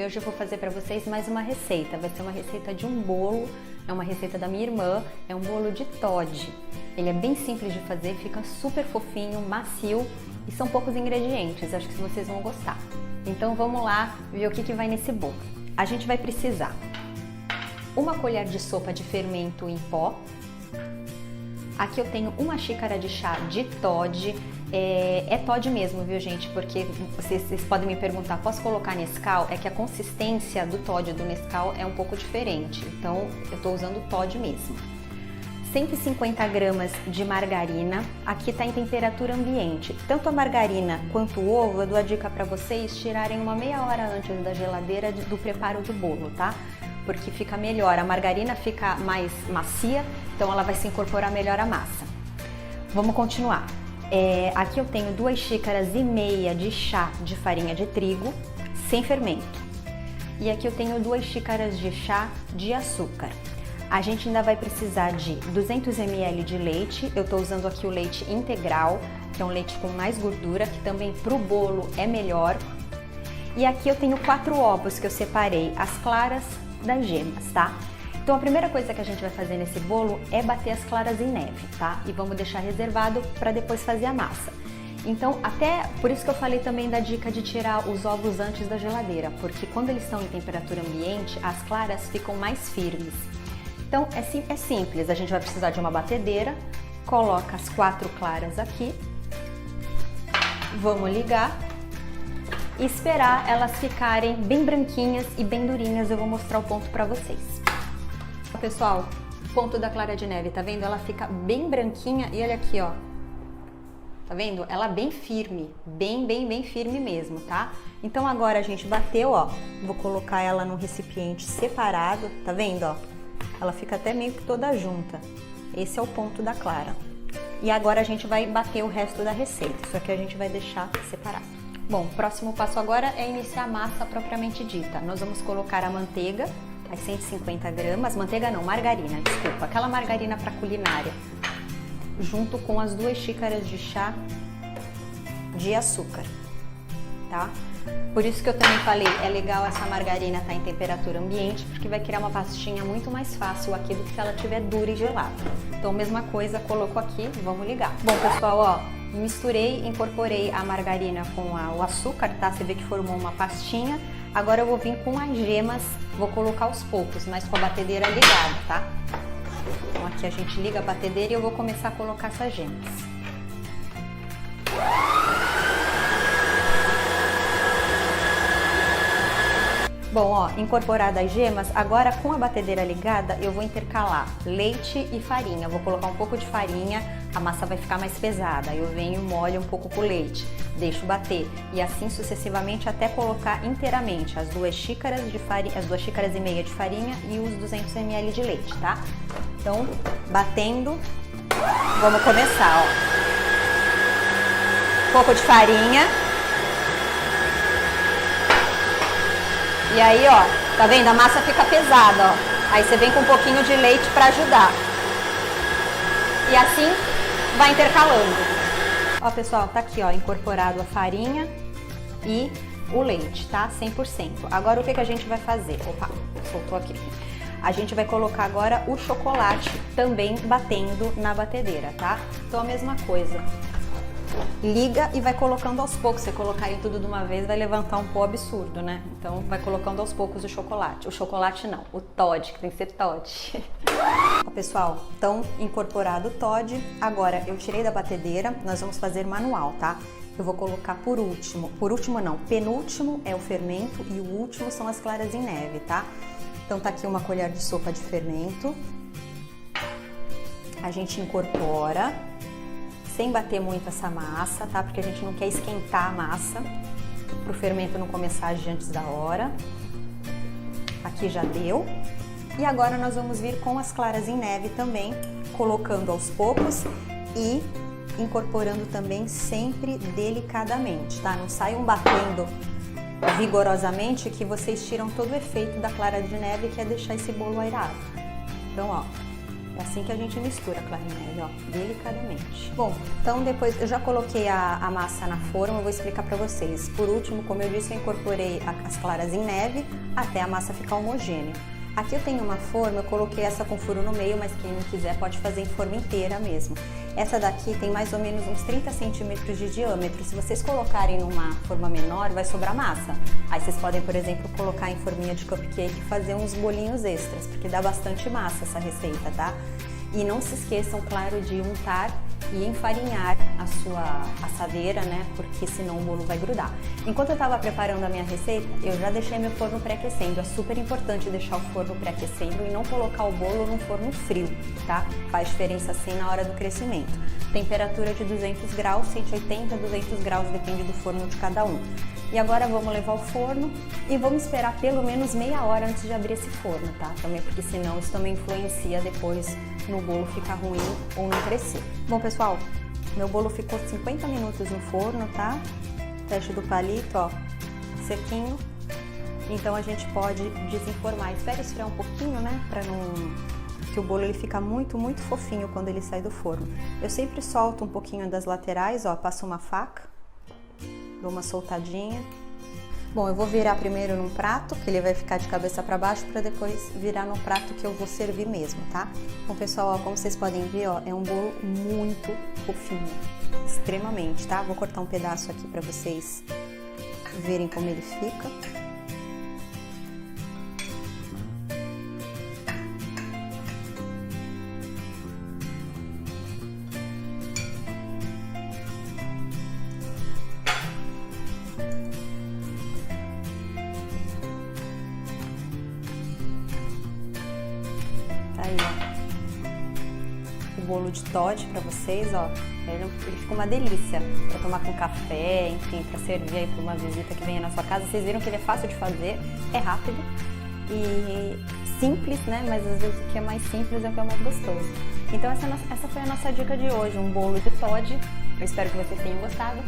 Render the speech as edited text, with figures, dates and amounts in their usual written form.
e hoje eu vou fazer para vocês mais uma receita. Vai ser uma receita de um bolo, é uma receita da minha irmã, é um bolo de Toddy. Ele é bem simples de fazer, fica super fofinho, macio e são poucos ingredientes, acho que vocês vão gostar. Então vamos lá ver o que vai nesse bolo. A gente vai precisar uma colher de sopa de fermento em pó. Aqui eu tenho uma xícara de chá de Toddy. É Toddy mesmo, viu gente? Porque vocês podem me perguntar, posso colocar Nescau? É que a consistência do Toddy e do Nescau é um pouco diferente, então eu estou usando Toddy mesmo. 150 gramas de margarina, aqui está em temperatura ambiente. Tanto a margarina quanto o ovo, eu dou a dica para vocês tirarem uma meia hora antes da geladeira do preparo do bolo, tá? Porque fica melhor, a margarina fica mais macia, então ela vai se incorporar melhor à massa. Vamos continuar. Aqui eu tenho 2,5 xícaras de chá de farinha de trigo, sem fermento. E aqui eu tenho 2 xícaras de chá de açúcar. A gente ainda vai precisar de 200 ml de leite, eu estou usando aqui o leite integral, que é um leite com mais gordura, que também para o bolo é melhor. E aqui eu tenho 4 ovos que eu separei, as claras das gemas, tá? Então a primeira coisa que a gente vai fazer nesse bolo é bater as claras em neve, tá? E vamos deixar reservado para depois fazer a massa. Então por isso que eu falei também da dica de tirar os ovos antes da geladeira, porque quando eles estão em temperatura ambiente, as claras ficam mais firmes. Então é simples, a gente vai precisar de uma batedeira, coloca as 4 claras aqui, vamos ligar e esperar elas ficarem bem branquinhas e bem durinhas. Eu vou mostrar o ponto para vocês. Pessoal, ponto da clara de neve, tá vendo? Ela fica bem branquinha e olha aqui, ó. Tá vendo? Ela bem firme, bem firme mesmo, tá? Então agora a gente bateu, ó. Vou colocar ela num recipiente separado, tá vendo, ó? Ela fica até meio que toda junta. Esse é o ponto da clara. E agora a gente vai bater o resto da receita. Isso aqui a gente vai deixar separado. Bom, o próximo passo agora é iniciar a massa propriamente dita. Nós vamos colocar a manteiga, as 150 gramas, manteiga não, margarina, desculpa, aquela margarina para culinária, junto com as 2 xícaras de chá de açúcar, tá? Por isso que eu também falei, é legal essa margarina estar em temperatura ambiente, porque vai criar uma pastinha muito mais fácil aqui do que se ela estiver dura e gelada. Então, mesma coisa, coloco aqui, vamos ligar. Bom, pessoal, ó, misturei, incorporei a margarina com o açúcar, tá? Você vê que formou uma pastinha. Agora eu vou vir com as gemas, vou colocar aos poucos, mas com a batedeira ligada, tá? Então aqui a gente liga a batedeira e eu vou começar a colocar essas gemas. Bom, ó, incorporadas as gemas, agora com a batedeira ligada eu vou intercalar leite e farinha. Vou colocar um pouco de farinha, a massa vai ficar mais pesada. Eu venho, molho um pouco com o leite, deixo bater e assim sucessivamente até colocar inteiramente as 2 xícaras de farinha, as 2,5 xícaras de farinha e os 200 ml de leite, tá? Então, batendo, vamos começar, ó. Um pouco de farinha. E aí, ó, tá vendo? A massa fica pesada, ó. Aí você vem com um pouquinho de leite para ajudar. E assim vai intercalando. Ó, pessoal, tá aqui, ó, incorporado a farinha e o leite, tá? 100%. Agora o que a gente vai fazer? Opa, soltou aqui. A gente vai colocar agora o chocolate também batendo na batedeira, tá? Então a mesma coisa. Liga e vai colocando aos poucos. Se colocarem tudo de uma vez vai levantar um pó absurdo, né? Então vai colocando aos poucos o chocolate. O chocolate não, o Toddy, que tem que ser Toddy. Ó, pessoal, então incorporado o Toddy. Agora eu tirei da batedeira, nós vamos fazer manual, tá? Eu vou colocar por último não, penúltimo é o fermento e o último são as claras em neve, tá? Então tá aqui uma colher de sopa de fermento. A gente incorpora. Sem bater muito essa massa, tá? Porque a gente não quer esquentar a massa para o fermento não começar a agir antes da hora. Aqui já deu. E agora nós vamos vir com as claras em neve também, colocando aos poucos e incorporando também sempre delicadamente, tá? Não saiam batendo vigorosamente que vocês tiram todo o efeito da clara de neve, que é deixar esse bolo airado. Então, ó, É assim que a gente mistura, Clarinete, ó, delicadamente. Bom, então depois eu já coloquei a massa na forma, eu vou explicar pra vocês. Por último, como eu disse, eu incorporei as claras em neve até a massa ficar homogênea. Aqui eu tenho uma forma, eu coloquei essa com furo no meio, mas quem não quiser pode fazer em forma inteira mesmo. Essa daqui tem mais ou menos uns 30 centímetros de diâmetro. Se vocês colocarem numa forma menor, vai sobrar massa. Aí vocês podem, por exemplo, colocar em forminha de cupcake e fazer uns bolinhos extras, porque dá bastante massa essa receita, tá? E não se esqueçam, claro, de untar e enfarinhar a sua assadeira, né? Porque senão o bolo vai grudar. Enquanto eu estava preparando a minha receita, eu já deixei meu forno pré-aquecendo. É super importante deixar o forno pré-aquecendo e não colocar o bolo num forno frio, tá? Faz diferença sim na hora do crescimento. Temperatura de 200 graus, 180, 200 graus, depende do forno de cada um. E agora vamos levar ao forno e vamos esperar pelo menos meia hora antes de abrir esse forno, tá? Também porque senão isso também influencia depois no bolo ficar ruim ou não crescer. Bom, pessoal, meu bolo ficou 50 minutos no forno, tá? Teste do palito, ó, sequinho. Então a gente pode desenformar. Espera esfriar um pouquinho, né? Pra não... que o bolo ele fica muito fofinho quando ele sai do forno. Eu sempre solto um pouquinho das laterais, ó, passo uma faca. Dou uma soltadinha. Bom, eu vou virar primeiro num prato, que ele vai ficar de cabeça para baixo, para depois virar no prato que eu vou servir mesmo, tá? Bom, pessoal, ó, como vocês podem ver, ó, é um bolo muito fofinho, extremamente, tá? Vou cortar um pedaço aqui para vocês verem como ele fica. Aí, ó, o bolo de Toddy pra vocês, ó, ele ficou uma delícia pra tomar com café, enfim, pra servir aí pra uma visita que venha na sua casa. Vocês viram que ele é fácil de fazer, é rápido e simples, né, mas às vezes o que é mais simples é o que é mais gostoso. Então essa foi a nossa dica de hoje, um bolo de Toddy. Eu espero que vocês tenham gostado.